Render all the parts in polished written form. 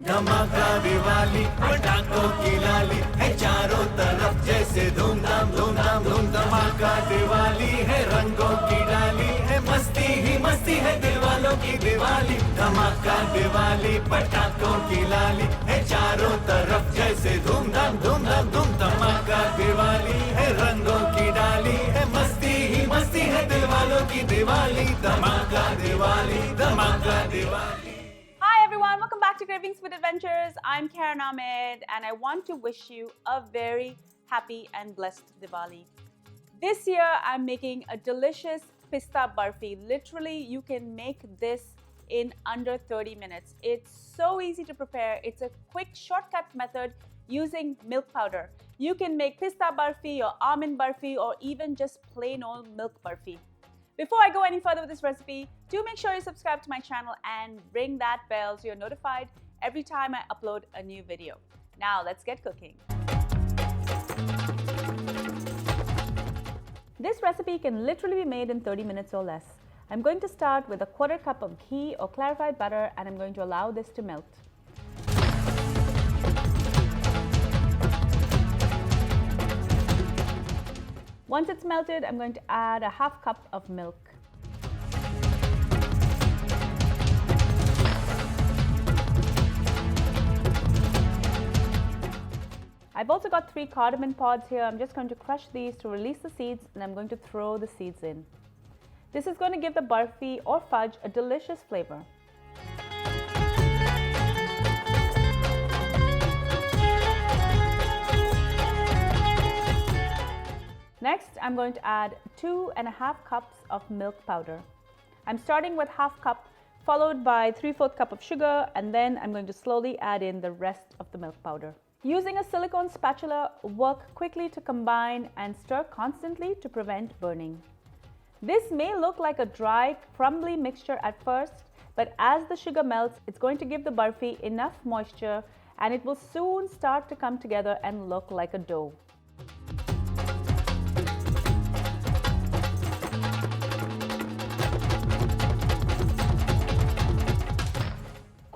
धमाका दिवाली पटाखों की लाली है चारों तरफ जैसे धूमधाम धूमधाम धूम धमाका दिवाली है रंगों की डाली है मस्ती ही मस्ती है दिल वालों की दिवाली धमाका दिवाली पटाखों की लाली है चारों तरफ जैसे धूमधाम धूमधाम धूम धमाका दिवाली है रंगों की डाली है मस्ती ही मस्ती है दिल वालों की दिवाली धमाका दिवाली धमाका Diwali. Hi everyone, welcome back to Cravings with Adventures. I'm Ahmed and I want to wish you a very happy and blessed Diwali. This year I'm making a delicious Pista Barfi. Literally, you can make this in under 30 minutes. It's so easy to prepare. It's a quick shortcut method using milk powder. You can make Pista Barfi or almond Barfi or even just plain old milk Barfi. Before I go any further with this recipe, do make sure you subscribe to my channel and ring that bell so you're notified every time I upload a new video. Now let's get cooking. This recipe can literally be made in 30 minutes or less. I'm going to start with a 1/4 cup of ghee or clarified butter and I'm going to allow this to melt. Once it's melted, I'm going to add a 1/2 cup of milk. I've also got 3 cardamom pods here. I'm just going to crush these to release the seeds and I'm going to throw the seeds in. This is going to give the barfi or fudge a delicious flavor. Next, I'm going to add 2.5 cups of milk powder. I'm starting with 1/2 cup, followed by 3/4 cup of sugar, and then I'm going to slowly add in the rest of the milk powder. Using a silicone spatula, work quickly to combine and stir constantly to prevent burning. This may look like a dry, crumbly mixture at first, but as the sugar melts, it's going to give the barfi enough moisture and it will soon start to come together and look like a dough.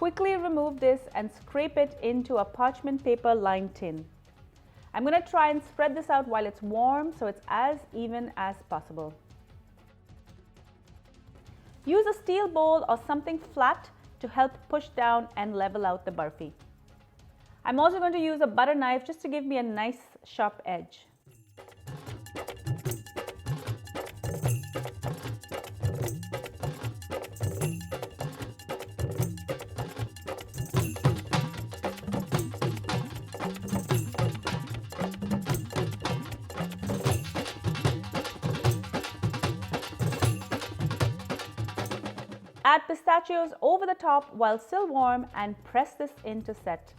Quickly remove this and scrape it into a parchment paper lined tin. I'm going to try and spread this out while it's warm so it's as even as possible. Use a steel bowl or something flat to help push down and level out the barfi. I'm also going to use a butter knife just to give me a nice sharp edge. Add pistachios over the top while still warm and press this in to set.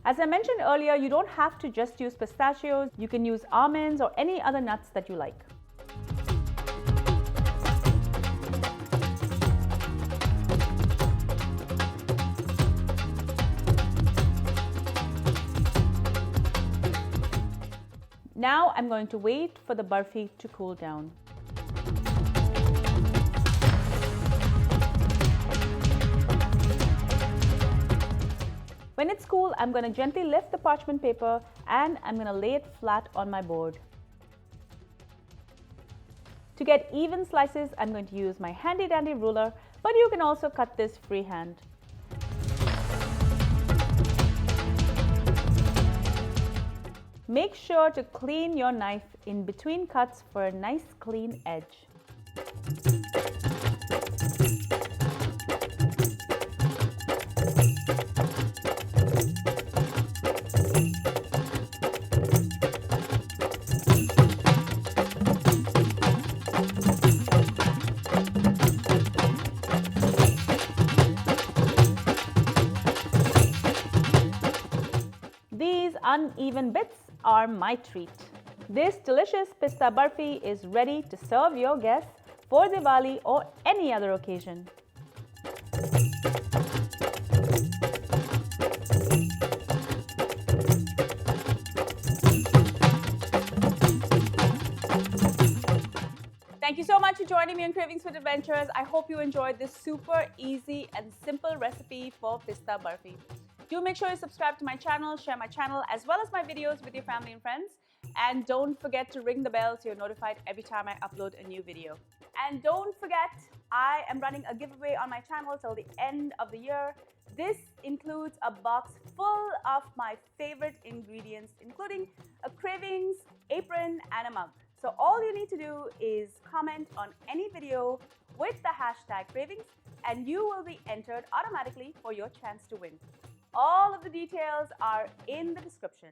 As I mentioned earlier, you don't have to just use pistachios. You can use almonds or any other nuts that you like. Now I'm going to wait for the barfi to cool down. When it's cool, I'm going to gently lift the parchment paper and I'm going to lay it flat on my board. To get even slices, I'm going to use my handy dandy ruler, but you can also cut this freehand. Make sure to clean your knife in between cuts for a nice clean edge. These uneven bits are my treat. This delicious Pista Barfi is ready to serve your guests for Diwali or any other occasion. Thank you so much for joining me on Cravings Food Adventures. I hope you enjoyed this super easy and simple recipe for Pista Barfi. Do make sure you subscribe to my channel, share my channel, as well as my videos with your family and friends. And don't forget to ring the bell so you're notified every time I upload a new video. And don't forget, I am running a giveaway on my channel till the end of the year. This includes a box full of my favorite ingredients, including a Cravings apron and a mug. So all you need to do is comment on any video with the hashtag Cravings and you will be entered automatically for your chance to win. All of the details are in the description.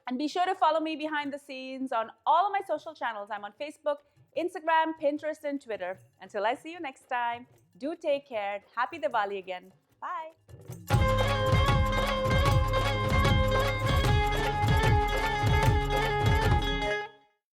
And be sure to follow me behind the scenes on all of my social channels. I'm on Facebook, Instagram, Pinterest, and Twitter. Until I see you next time, do take care. Happy Diwali again. Bye.